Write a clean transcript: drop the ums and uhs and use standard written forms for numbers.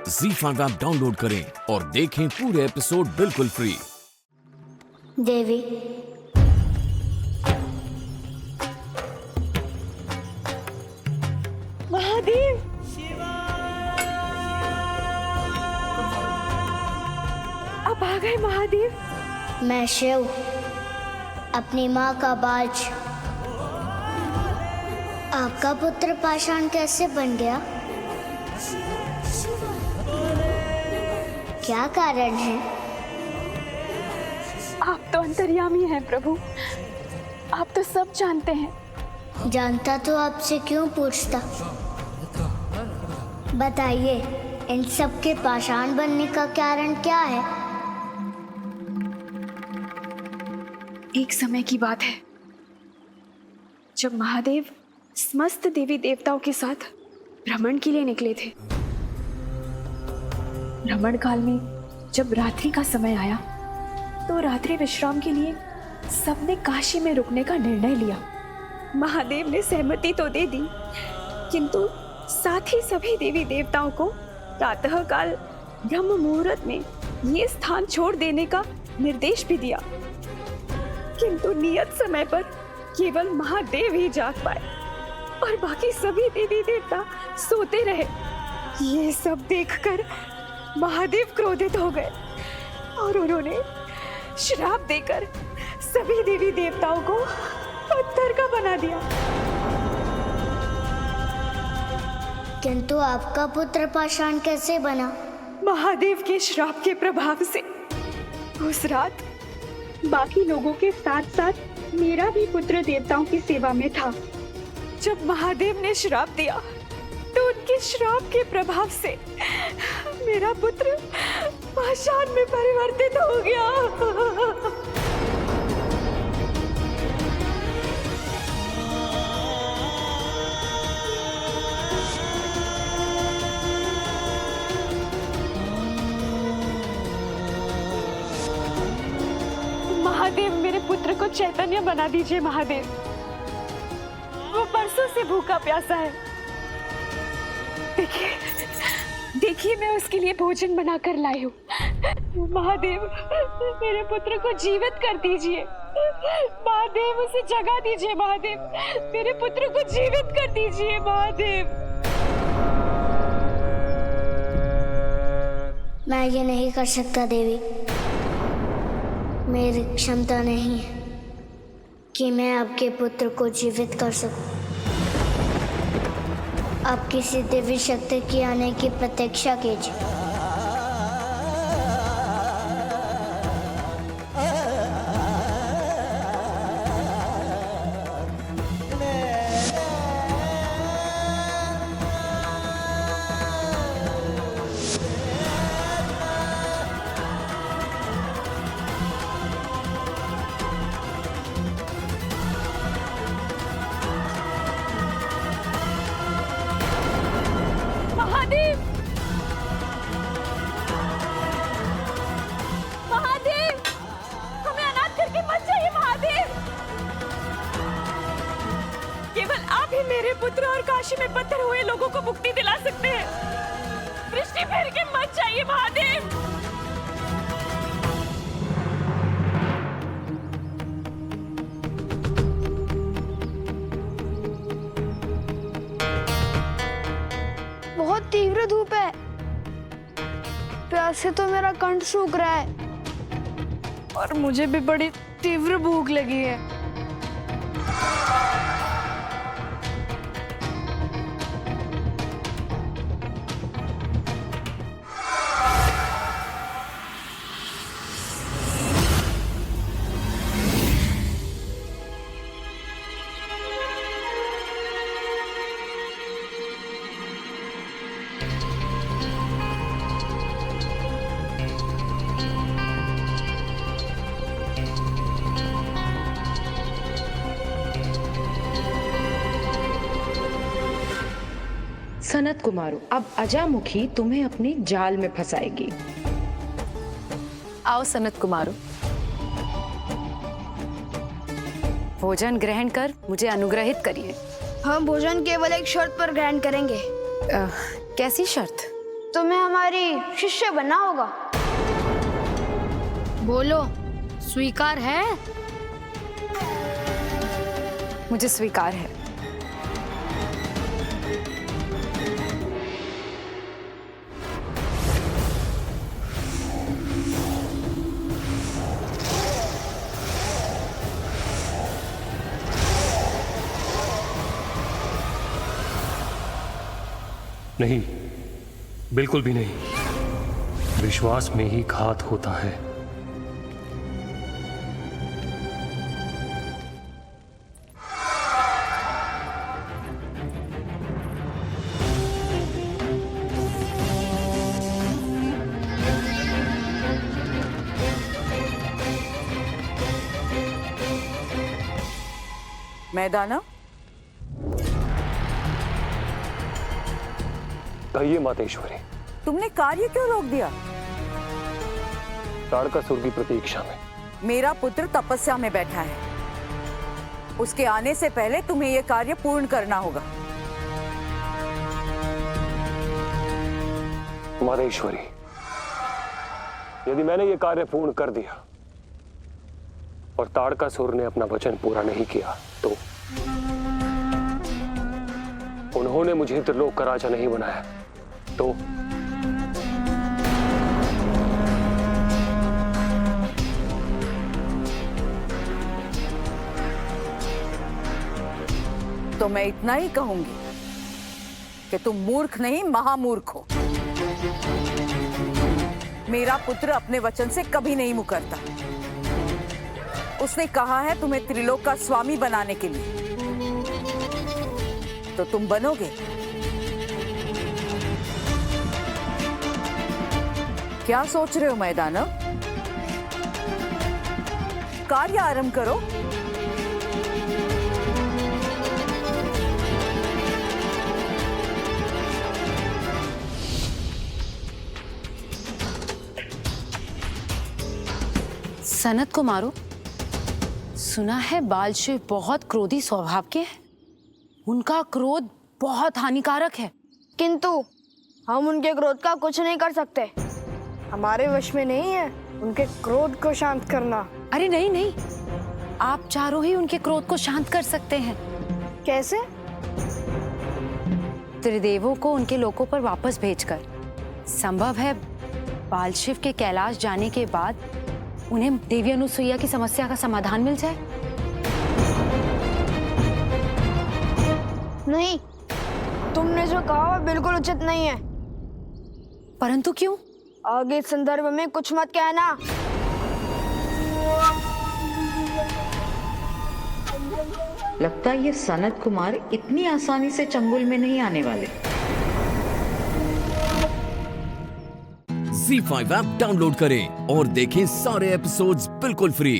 ZEE5 app download करें और देखें पूरे एपिसोड बिल्कुल फ्री। देवी, महादेव, आप आ गए महादेव। मैं शिव, अपनी माँ का बाज। आपका पुत्र पाषाण कैसे बन गया? क्या कारण है? आप तो अंतर्यामी हैं प्रभु, आप तो सब जानते हैं। जानता तो आपसे क्यों पूछता? बताइए, इन सब के पाषाण बनने का कारण क्या है? एक समय की बात है जब महादेव समस्त देवी देवताओं के साथ भ्रमण के लिए निकले थे। भ्रमण काल में जब रात्रि का समय आया तो रात्रि विश्राम के लिए सबने काशी में रुकने का निर्णय लिया। महादेव ने सहमति तो दे दी, किंतु साथ ही सभी देवी देवताओं को प्रातः काल ब्रह्म मुहूर्त में ये स्थान छोड़ देने का निर्देश भी दिया, किंतु नियत समय पर केवल महादेव ही जाग पाए और बाकी सभी देवी देवता सोते रहे। ये सब देखकर महादेव क्रोधित हो गए और उन्होंने श्राप देकर सभी देवी देवताओं को पत्थर का बना दिया। किंतु आपका पुत्र पाषाण कैसे बना? महादेव के श्राप के प्रभाव से उस रात बाकी लोगों के साथ साथ मेरा भी पुत्र देवताओं की सेवा में था। जब महादेव ने श्राप दिया तो उनके श्राप के प्रभाव से मेरा पुत्र पाषाण में परिवर्तित हो गया। महादेव, मेरे पुत्र को चैतन्य बना दीजिए। महादेव, वो बरसों से भूखा प्यासा है। देखिए मैं उसके लिए भोजन बनाकर लाई हूँ। महादेव, मेरे पुत्र को जीवित कर दीजिए। महादेव, उसे जगा दीजिए। महादेव, मेरे पुत्र को जीवित कर दीजिए। महादेव, मैं ये नहीं कर सकता देवी। मेरी क्षमता नहीं है कि मैं आपके पुत्र को जीवित कर सकूं। आप किसी दिव्य शक्ति के आने की प्रतीक्षा कीजिए। महादेव, महादेव, हमें अनाथ करके मत जाइए। महादेव, केवल आप ही मेरे पुत्र और काशी में पत्थर हुए लोगों को मुक्ति दिला सकते हैं। दृष्टि फेर के मत जाइए। महादेव, बहुत तीव्र धूप है, प्यास से तो मेरा कंठ सूख रहा है और मुझे भी बड़ी तीव्र भूख लगी है। सनत कुमारों, अब अजामुखी तुम्हें अपने जाल में फंसाएगी। आओ सनत कुमारों, भोजन ग्रहण कर मुझे अनुग्रहित करिए। हम भोजन केवल एक शर्त पर ग्रहण करेंगे। कैसी शर्त? तुम्हें हमारी शिष्य बनना होगा। बोलो, स्वीकार है? मुझे स्वीकार है। नहीं, बिल्कुल भी नहीं। विश्वास में ही घात होता है। मैदाना, कहिए मातेश्वरी। तुमने कार्य क्यों रोक दिया? ताड़कासुर की प्रतीक्षा में। मेरा पुत्र तपस्या में बैठा है। उसके आने से पहले तुम्हें यह कार्य पूर्ण करना होगा। मातेश्वरी, यदि मैंने ये कार्य पूर्ण कर दिया और ताड़कासुर ने अपना वचन पूरा नहीं किया तो उन्होंने मुझे त्रिलोक का राजा नहीं बनाया तो मैं इतना ही कहूंगी कि तुम मूर्ख नहीं महामूर्ख हो। मेरा पुत्र अपने वचन से कभी नहीं मुकरता। उसने कहा है तुम्हें त्रिलोक का स्वामी बनाने के लिए, तो तुम बनोगे। क्या सोच रहे हो मैदाना? कार्य आरंभ करो। सनत को मारो। सुना है बालशिव बहुत क्रोधी स्वभाव के हैं। उनका क्रोध बहुत हानिकारक है। किंतु हम उनके क्रोध का कुछ नहीं कर सकते। हमारे वश में नहीं है उनके क्रोध को शांत करना। अरे नहीं नहीं, आप चारों ही उनके क्रोध को शांत कर सकते हैं। कैसे? त्रिदेवों को उनके लोकों पर वापस भेजकर। संभव है बालशिव के कैलाश जाने के बाद उन्हें देवी अनुसुईया की समस्या का समाधान मिल जाए। नहीं, तुमने जो कहा वो बिल्कुल उचित नहीं है। परंतु क्यों? आगे इस संदर्भ में कुछ मत कहना। लगता है ये सनत कुमार इतनी आसानी से चंगुल में नहीं आने वाले। ZEE5 ऐप डाउनलोड करें और देखें सारे एपिसोड्स बिल्कुल फ्री।